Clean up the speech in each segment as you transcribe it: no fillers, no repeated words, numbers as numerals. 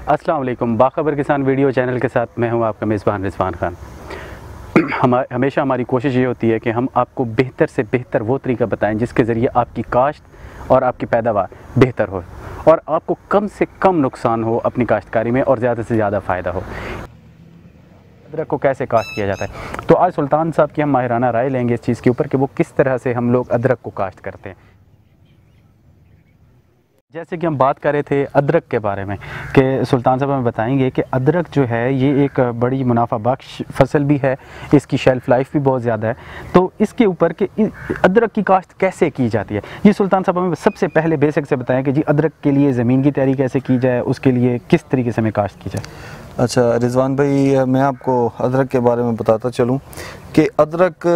अस्सलाम वालेकुम। बाखबर किसान वीडियो चैनल के साथ मैं हूं आपका मेज़बान रिजवान खान। हमेशा हमारी कोशिश ये होती है कि हम आपको बेहतर से बेहतर वो तरीका बताएं जिसके ज़रिए आपकी काश्त और आपकी पैदावार बेहतर हो और आपको कम से कम नुकसान हो अपनी काश्तकारी में और ज़्यादा से ज़्यादा फ़ायदा हो। अदरक को कैसे काश्त किया जाता है, तो आज सुल्तान साहब की हम माहिराना राय लेंगे इस चीज़ के ऊपर कि वो किस तरह से हम लोग अदरक को काश्त करते हैं। जैसे कि हम बात कर रहे थे अदरक के बारे में कि सुल्तान साहब हमें बताएंगे कि अदरक जो है ये एक बड़ी मुनाफा बख्श फसल भी है, इसकी शेल्फ़ लाइफ भी बहुत ज़्यादा है। तो इसके ऊपर कि अदरक की काश्त कैसे की जाती है, ये सुल्तान साहब हमें सबसे पहले बेसिक से बताएं कि जी अदरक के लिए ज़मीन की तैयारी कैसे की जाए, उसके लिए किस तरीके से हमें काश्त की जाए। अच्छा रिजवान भाई, मैं आपको अदरक के बारे में बताता चलूँ कि अदरक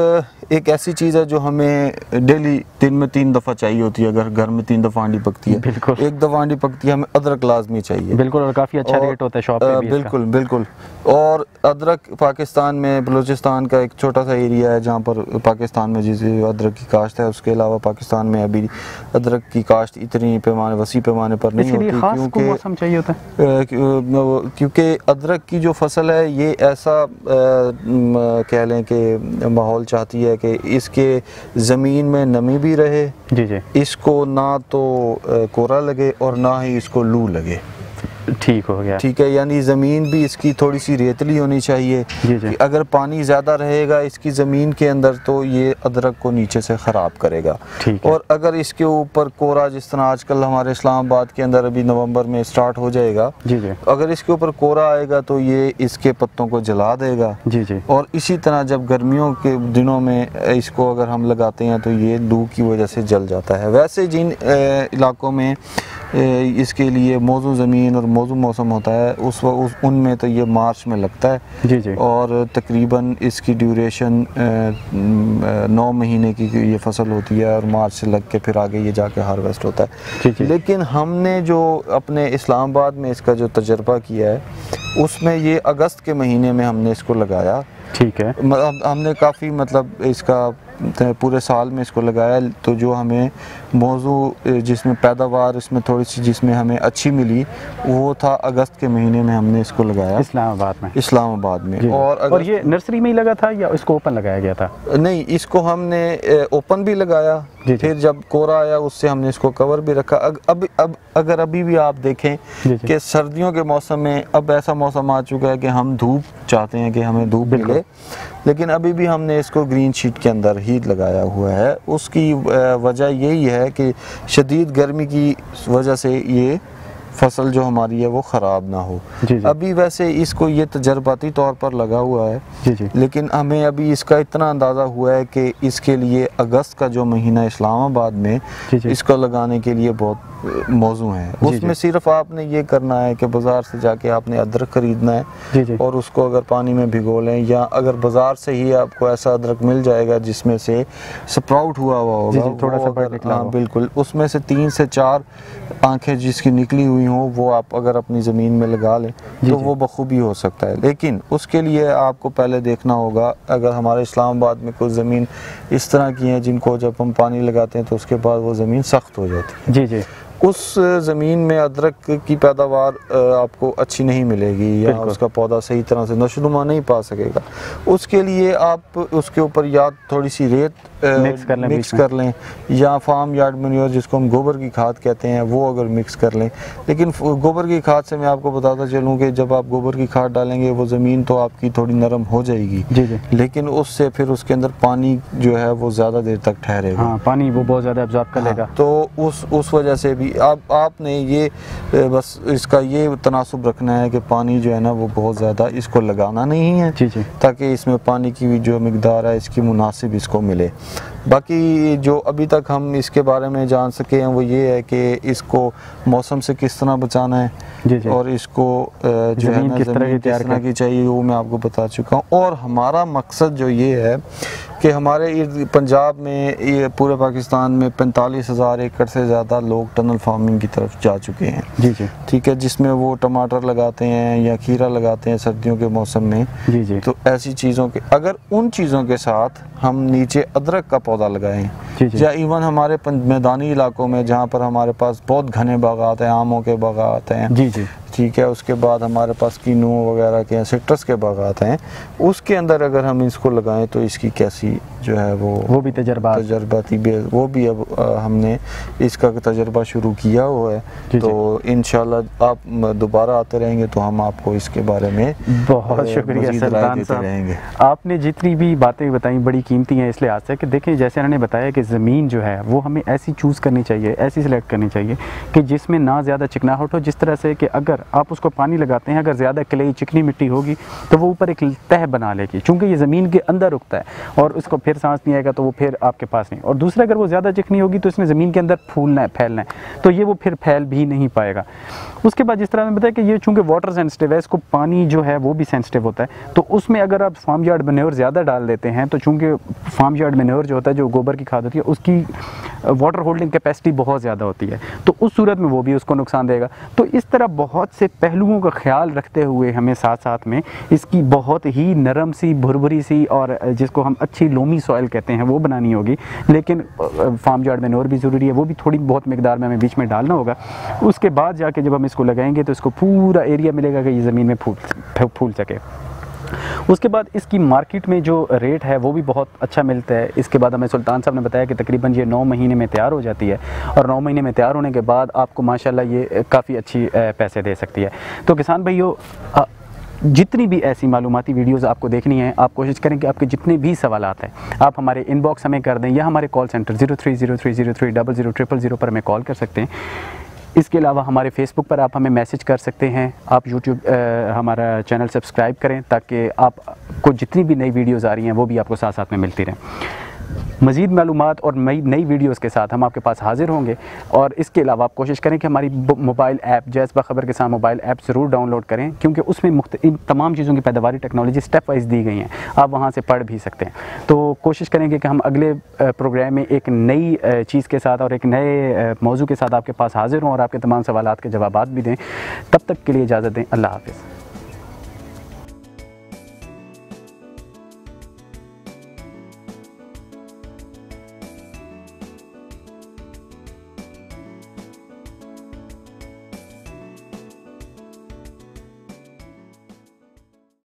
एक ऐसी चीज़ है जो हमें डेली दिन में 3 दफ़ा चाहिए होती है। अगर घर में 3 दफ़ा हांडी पकती है, बिल्कुल 1 दफ़ा हांडी पकती है, हमें अदरक लाजमी चाहिए। बिल्कुल, और काफ़ी अच्छा रेट होता है शॉप पे भी बिल्कुल बिल्कुल। और अदरक पाकिस्तान में बलूचिस्तान का एक छोटा सा एरिया है जहाँ पर पाकिस्तान में जिस अदरक की काश्त है, उसके अलावा पाकिस्तान में अभी अदरक की काश्त इतनी वसी पैमाने पर नहीं होती क्योंकि मौसम चाहिए होता है। क्योंकि अदरक की जो फसल है ये ऐसा कह लें कि माहौल चाहती है कि इसके ज़मीन में नमी भी रहे, जी जी, इसको ना तो कोरा लगे और ना ही इसको लू लगे। ठीक हो गया, ठीक है, यानी ज़मीन भी इसकी थोड़ी सी रेतली होनी चाहिए। जी जी। कि अगर पानी ज़्यादा रहेगा इसकी ज़मीन के अंदर तो ये अदरक को नीचे से ख़राब करेगा। ठीक है। और अगर इसके ऊपर कोरा, जिस तरह आजकल हमारे इस्लामाबाद के अंदर अभी नवंबर में स्टार्ट हो जाएगा, जी जी, अगर इसके ऊपर कोरा आएगा तो ये इसके पत्तों को जला देगा। जी जी। और इसी तरह जब गर्मियों के दिनों में इसको अगर हम लगाते हैं तो ये लू की वजह से जल जाता है। वैसे जिन इलाकों में इसके लिए मौजू ज़मीन और मौजू मौसम होता है उनमें तो ये मार्च में लगता है। जी जी। और तकरीबन इसकी ड्यूरेशन 9 महीने की ये फसल होती है और मार्च से लग के फिर आगे ये जाके हार्वेस्ट होता है। जी जी। लेकिन हमने जो अपने इस्लामाबाद में इसका जो तजर्बा किया है उसमें ये अगस्त के महीने में हमने इसको लगाया। ठीक है। हमने काफ़ी इसका पूरे साल में इसको लगाया, तो जो हमें मौजू जिसमें पैदावार इसमें थोड़ी सी जिसमें हमें अच्छी मिली वो था अगस्त के महीने में हमने इसको लगाया इस्लामाबाद में। और ये नर्सरी में ही लगा था या इसको ओपन लगाया गया था? नहीं, इसको हमने ओपन भी लगाया। जी, फिर जब कोरा आया उससे हमने इसको कवर भी रखा। अब अगर अभी भी आप देखें कि सर्दियों के मौसम में अब ऐसा मौसम आ चुका है कि हम धूप चाहते हैं कि हमें धूप मिले, लेकिन अभी भी हमने इसको ग्रीन शीट के अंदर ही लगाया हुआ है। उसकी वजह यही है कि शदीद गर्मी की वजह से ये फसल जो हमारी है वो ख़राब ना हो। जी जी। अभी वैसे इसको ये तजर्बाती तौर पर लगा हुआ है। जी जी। लेकिन हमें अभी इसका इतना अंदाज़ा हुआ है कि इसके लिए अगस्त का जो महीना इस्लामाबाद में इसको लगाने के लिए बहुत मौजू है। उसमें सिर्फ आपने ये करना है कि बाज़ार से जाके आपने अदरक ख़रीदना है। जी जी। और उसको अगर पानी में भिगो लें, या अगर बाज़ार से ही आपको ऐसा अदरक मिल जाएगा जिसमें से स्प्राउट हुआ होगा, थोड़ा सा बिल्कुल, उसमें से 3 से 4 आंखें जिसकी निकली हुई हो वो आप अगर अपनी ज़मीन में लगा लें तो वो बखूबी हो सकता है। लेकिन उसके लिए आपको पहले देखना होगा, अगर हमारे इस्लामाबाद में कुछ ज़मीन इस तरह की हैं जिनको जब हम पानी लगाते हैं तो उसके बाद वो ज़मीन सख्त हो जाती है। जी जी। उस ज़मीन में अदरक की पैदावार आपको अच्छी नहीं मिलेगी या उसका पौधा सही तरह से नशोनुमा नहीं पा सकेगा। उसके लिए आप उसके ऊपर या थोड़ी सी रेत मिक्स कर लें या फार्म यार्ड मैन्योर जिसको हम गोबर की खाद कहते हैं वो अगर मिक्स कर लें। लेकिन गोबर की खाद से मैं आपको बताता चलूँ कि जब आप गोबर की खाद डालेंगे वो ज़मीन तो आपकी थोड़ी नरम हो जाएगी। जी जी। लेकिन उससे फिर उसके अंदर पानी जो है वो ज़्यादा देर तक ठहरेगा। हाँ, पानी वो बहुत ज़्यादा एब्जॉर्ब कर लेगा। तो उस वजह से भी आपने ये बस इसका ये तनासुब रखना है कि पानी जो है ना वो बहुत ज़्यादा इसको लगाना नहीं है। जी जी। ताकि इसमें पानी की जो मिकदार है इसकी मुनासिब इसको मिले। बाकी जो अभी तक हम इसके बारे में जान सके हैं वो ये है कि इसको मौसम से किस तरह बचाना है। जी जी। और इसको जो है ना ज़मीन किस तरह की चाहिए वो मैं आपको बता चुका हूँ। और हमारा मकसद जो ये है कि हमारे पंजाब में, ये पूरे पाकिस्तान में 45,000 एकड़ से ज़्यादा लोग टनल फार्मिंग की तरफ जा चुके हैं। जी जी। ठीक है, जिसमें वो टमाटर लगाते हैं या खीरा लगाते हैं सर्दियों के मौसम में। जी जी। तो ऐसी चीज़ों के, अगर उन चीज़ों के साथ हम नीचे अदरक का पौधा लगाएं, या इवन हमारे मैदानी इलाकों में जहाँ पर हमारे पास बहुत घने बागात हैं, आमों के बागात हैं, जी जी, ठीक है। उसके बाद हमारे पास कीनू वगैरह के सिट्रस के बागात हैं, उसके अंदर अगर हम इसको लगाएं तो इसकी कैसी जो है वो भी तजर्बाती वो भी अब हमने इसका तजर्बा शुरू किया हुआ है। तो इंशाल्लाह आप दोबारा आते रहेंगे तो हम आपको इसके बारे में बहुत शुक्रिया सुल्तान साहब, आपने जितनी भी बातें बताई बड़ी कीमती हैं इस लिहाज से कि देखें, जैसे उन्होंने बताया कि ज़मीन जो है वो हमें ऐसी चूज़ करनी चाहिए, ऐसी सिलेक्ट करनी चाहिए कि जिसमें ना ज़्यादा चिकनाहट हो, जिस तरह से कि अगर आप उसको पानी लगाते हैं, अगर ज़्यादा क्लेई चिकनी मिट्टी होगी तो वो ऊपर एक तह बना लेगी, चूँकि ये ज़मीन के अंदर उगता है और उसको फिर सांस नहीं आएगा तो वो फिर आपके पास नहीं। और दूसरा, अगर वो ज़्यादा चिकनी होगी तो इसने ज़मीन के अंदर फूलना है, फैलना है, तो ये वो फिर फैल भी नहीं पाएगा। उसके बाद जिस तरह मैंने बताया कि ये चूँकि वाटर सेंसिटिव है, इसको पानी जो है वो भी सेंसिटिव होता है, तो उसमें अगर आप फार्म यार्ड मैन्योर ज़्यादा डाल देते हैं तो चूँकि फार्म यार्ड मैन्योर जो होता है, जो गोबर की खाद होती है, उसकी वाटर होल्डिंग कैपेसिटी बहुत ज़्यादा होती है, तो उस सूरत में वो भी उसको नुकसान देगा। तो इस तरह बहुत से पहलुओं का ख्याल रखते हुए हमें साथ साथ में इसकी बहुत ही नरम सी, भुरभुरी सी और जिसको हम अच्छी लोमी सॉइल कहते हैं वो बनानी होगी। लेकिन फार्म यार्ड मैन्योर भी ज़रूरी है, वो भी थोड़ी बहुत मिकदार में हमें बीच में डालना होगा। उसके बाद जाके जब हम इसको लगाएंगे तो इसको पूरा एरिया मिलेगा कि ये ज़मीन में फूल सके। उसके बाद इसकी मार्केट में जो रेट है वो भी बहुत अच्छा मिलता है। इसके बाद हमें सुल्तान साहब ने बताया कि तकरीबन ये 9 महीने में तैयार हो जाती है और 9 महीने में तैयार होने के बाद आपको माशाल्लाह ये काफ़ी अच्छी पैसे दे सकती है। तो किसान भाइयों, जितनी भी ऐसी मालूमाती वीडियोज़ आपको देखनी है, आप कोशिश करें कि आपके जितने भी सवालात हैं आप हमारे इनबॉक्स हमें कर दें या हमारे कॉल सेंटर 030303000000 पर हमें कॉल कर सकते हैं। इसके अलावा हमारे फेसबुक पर आप हमें मैसेज कर सकते हैं। आप यूट्यूब हमारा चैनल सब्सक्राइब करें ताकि आपको जितनी भी नई वीडियोज़ आ रही हैं वो भी आपको साथ साथ में मिलती रहें। मज़ीद मालूमात और नई वीडियोज़ के साथ हम आपके पास हाज़िर होंगे। और इसके अलावा आप कोशिश करें कि हमारी मोबाइल ऐप जैज़ बाखबर किसान मोबाइल ऐप ज़रूर डाउनलोड करें, क्योंकि उसमें इन तमाम चीज़ों की पैदावारी टेक्नोलॉजी स्टेप वाइज दी गई हैं, आप वहाँ से पढ़ भी सकते हैं। तो कोशिश करेंगे कि हम अगले प्रोग्राम में एक नई चीज़ के साथ और एक नए मौजू के साथ आपके पास हाज़िर हों और आपके तमाम सवालात के जवाब भी दें। तब तक के लिए इजाज़त दें। अल्लाह हाफ़िज़।